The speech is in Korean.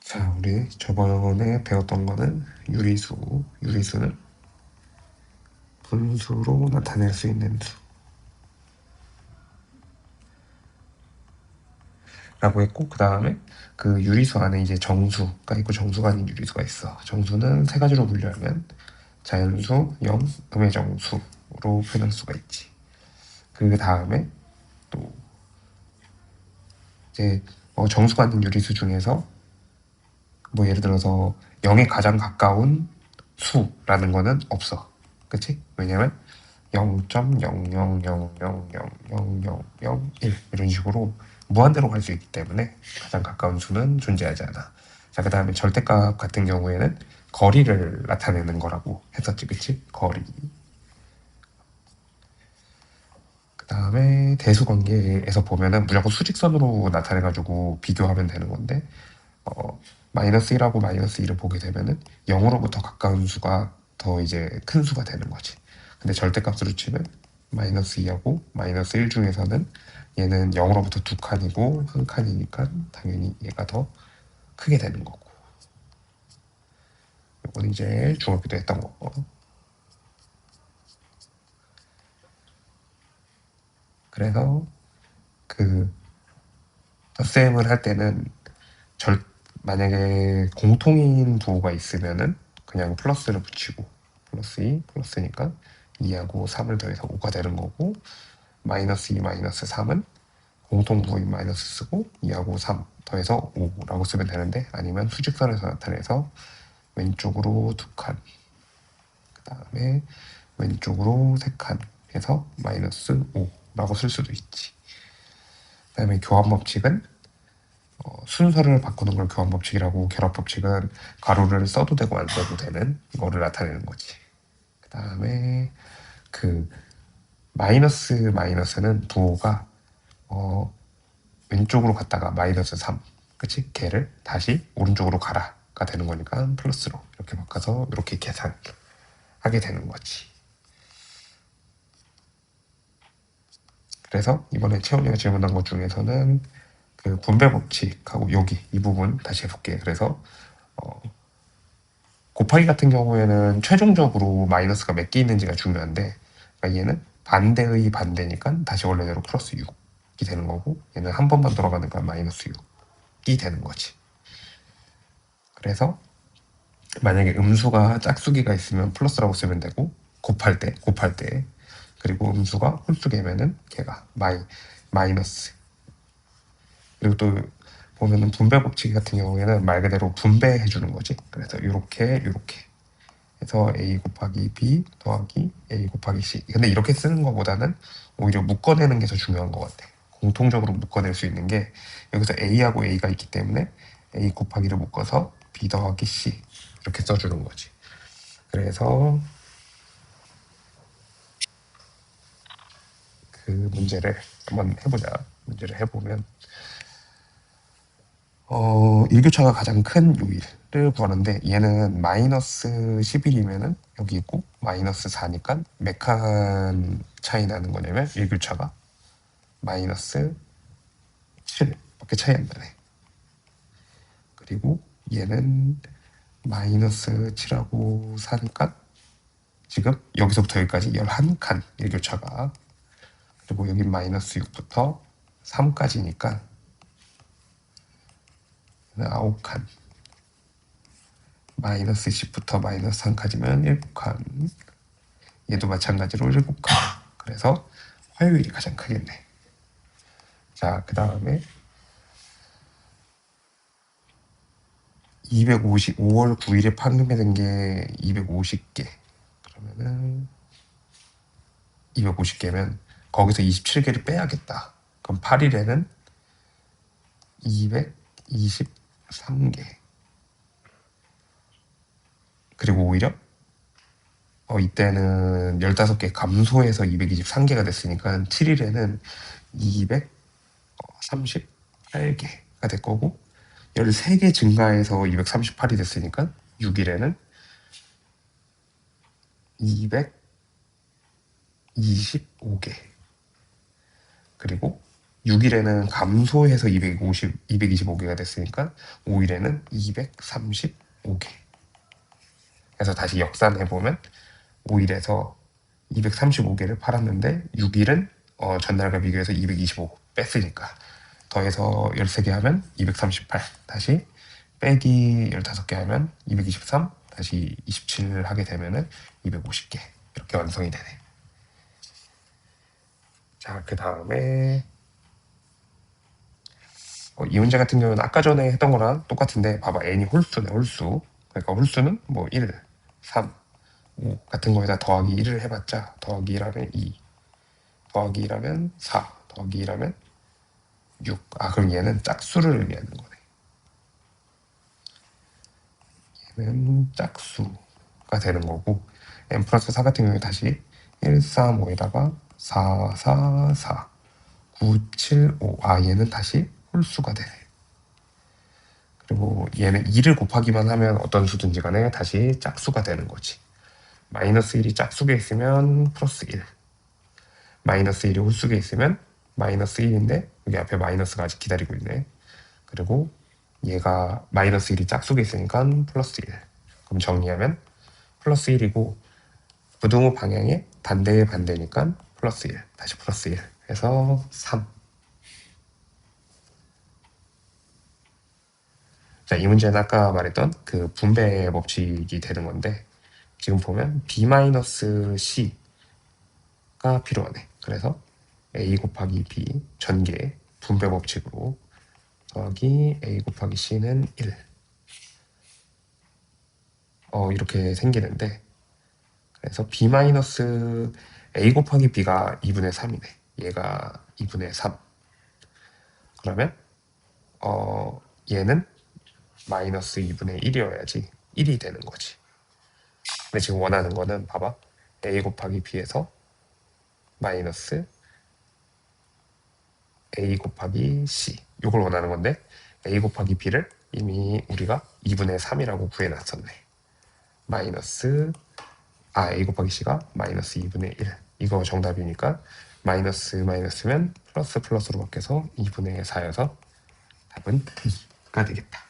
자, 우리 저번에 배웠던 거는 유리수. 유리수는 분수로 나타낼 수 있는 수라고 했고, 그 다음에 그 유리수 안에 이제 정수가 있고 정수가 아닌 유리수가 있어. 정수는 세 가지로 분류하면 자연수, 영, 음의 정수로 표현할 수가 있지. 그 다음에 또 이제 정수가 아닌 유리수 중에서 뭐 예를 들어서 0에 가장 가까운 수라는 거는 없어. 그치? 왜냐면 0.000000001 이런 식으로 무한대로 갈 수 있기 때문에 가장 가까운 수는 존재하지 않아. 자, 그 다음에 절대값 같은 경우에는 거리를 나타내는 거라고 했었지, 그치? 거리. 그 다음에 대수관계에서 보면은 무조건 수직선으로 나타내가지고 비교하면 되는 건데, 마이너스 1하고 마이너스 2를 보게 되면은 0으로부터 가까운 수가 더 이제 큰 수가 되는 거지. 근데 절대값으로 치면 마이너스 2하고 마이너스 1 중에서는 얘는 0으로부터 두 칸이고 한 칸이니까 당연히 얘가 더 크게 되는 거고. 이건 이제 중학교 때 했던 거고. 그래서 그 덧셈을 할 때는 절 만약에 공통인 부호가 있으면은 그냥 플러스를 붙이고 플러스 2 플러스니까 2하고 3을 더해서 5가 되는 거고, 마이너스 2 마이너스 3은 공통부호인 마이너스 쓰고 2하고 3 더해서 5라고 쓰면 되는데, 아니면 수직선에서 나타내서 왼쪽으로 2칸 그 다음에 왼쪽으로 3칸 해서 마이너스 5라고 쓸 수도 있지. 그 다음에 교환법칙은 순서를 바꾸는 걸 교환법칙이라고, 결합법칙은 가로를 써도 되고 안 써도 되는 이거를 나타내는 거지. 그 다음에 그 마이너스는 부호가 왼쪽으로 갔다가 마이너스 3, 그치? 걔를 다시 오른쪽으로 가라가 되는 거니까 플러스로 이렇게 바꿔서 이렇게 계산하게 되는 거지. 그래서 이번에 채원이가 질문한 것 중에서는 그 분배 법칙하고 여기 이 부분 다시 해볼게. 그래서 곱하기 같은 경우에는 최종적으로 마이너스가 몇 개 있는지가 중요한데, 그러니까 얘는 반대의 반대니까 다시 원래대로 플러스 6이 되는 거고, 얘는 한 번만 돌아가니까 마이너스 6이 되는 거지. 그래서 만약에 음수가 짝수기가 있으면 플러스라고 쓰면 되고, 곱할 때 그리고 음수가 홀수계면은 걔가 마이너스. 그리고 또 보면은 분배 법칙 같은 경우에는 말 그대로 분배해 주는 거지. 그래서 이렇게 해서 a 곱하기 b 더하기 a 곱하기 c. 근데 이렇게 쓰는 것보다는 오히려 묶어내는 게 더 중요한 것 같아. 공통적으로 묶어낼 수 있는 게, 여기서 a하고 a가 있기 때문에 a 곱하기를 묶어서 b 더하기 c 이렇게 써주는 거지. 그래서 그 문제를 한번 해보자. 문제를 해보면 일교차가 가장 큰 요일을 구하는데, 얘는 마이너스 11이면은 여기 있고 마이너스 4니까 몇 칸 차이 나는 거냐면 일교차가 마이너스 7밖에 차이 안 나네. 그리고 얘는 마이너스 7하고 4니까 지금 여기서부터 여기까지 11칸 일교차가. 그리고 여기 마이너스 6부터 3까지니까 9칸. 마이너스 10부터 마이너스 3까지면 7칸. 얘도 마찬가지로 7칸. 그래서 화요일이 가장 크겠네. 자, 그 다음에 5월 9일에 판매된 게 250개. 그러면은 250개면 거기서 27개를 빼야겠다. 그럼 8일에는 223개. 그리고 오히려 이때는 15개 감소해서 223개가 됐으니까 7일에는 238개가 될 거고, 13개 증가해서 238이 됐으니까 6일에는 225개. 그리고 6일에는 감소해서 225개가 됐으니까 5일에는 235개. 그래서 다시 역산해보면 5일에서 235개를 팔았는데 6일은 전날과 비교해서 225 뺐으니까 더해서 13개 하면 238, 다시 빼기 15개 하면 223, 다시 27을 하게 되면은 250개 이렇게 완성이 되네. 자, 그 다음에 이 문제 같은 경우는 아까 전에 했던 거랑 똑같은데 봐봐, n이 홀수네. 홀수. 그러니까 홀수는 뭐 1, 3, 5 같은 거에다 더하기 1을 해봤자 더하기 1하면 2, 더하기 1하면 4, 더하기 1하면 6. 아, 그럼 얘는 짝수를 의미하는 거네. 얘는 짝수가 되는 거고, n 플러스 4 같은 경우에 다시 1, 3, 5에다가 4, 4, 4, 9, 7, 5. 아, 얘는 다시 홀수가 되네. 그리고 얘는 2를 곱하기만 하면 어떤 수든지 간에 다시 짝수가 되는 거지. 마이너스 1이 짝수에 있으면 플러스 1, 마이너스 1이 홀수에 있으면 마이너스 1인데 여기 앞에 마이너스가 아직 기다리고 있네. 그리고 얘가 마이너스 1이 짝수에 있으니까 플러스 1. 그럼 정리하면 플러스 1이고 부등호 방향의 반대의 반대니까 플러스 1, 다시 플러스 1 해서 3. 자, 이 문제는 아까 말했던 그 분배 법칙이 되는 건데 지금 보면 B-C가 필요하네. 그래서 A 곱하기 B 전개 분배 법칙으로 더하기 A 곱하기 C는 1. 이렇게 생기는데 그래서 B-A 곱하기 B가 2분의 3이네. 얘가 2분의 3. 그러면 얘는 마이너스 2분의 1이어야지 1이 되는 거지. 근데 지금 원하는 거는 봐봐. A 곱하기 B에서 마이너스 A 곱하기 C 이걸 원하는 건데 A 곱하기 B를 이미 우리가 2분의 3이라고 구해놨었네. 마이너스 A 곱하기 C가 마이너스 2분의 1 이거 정답이니까 마이너스 마이너스면 플러스 플러스로 바뀌어서 2분의 4여서 답은 B가 되겠다.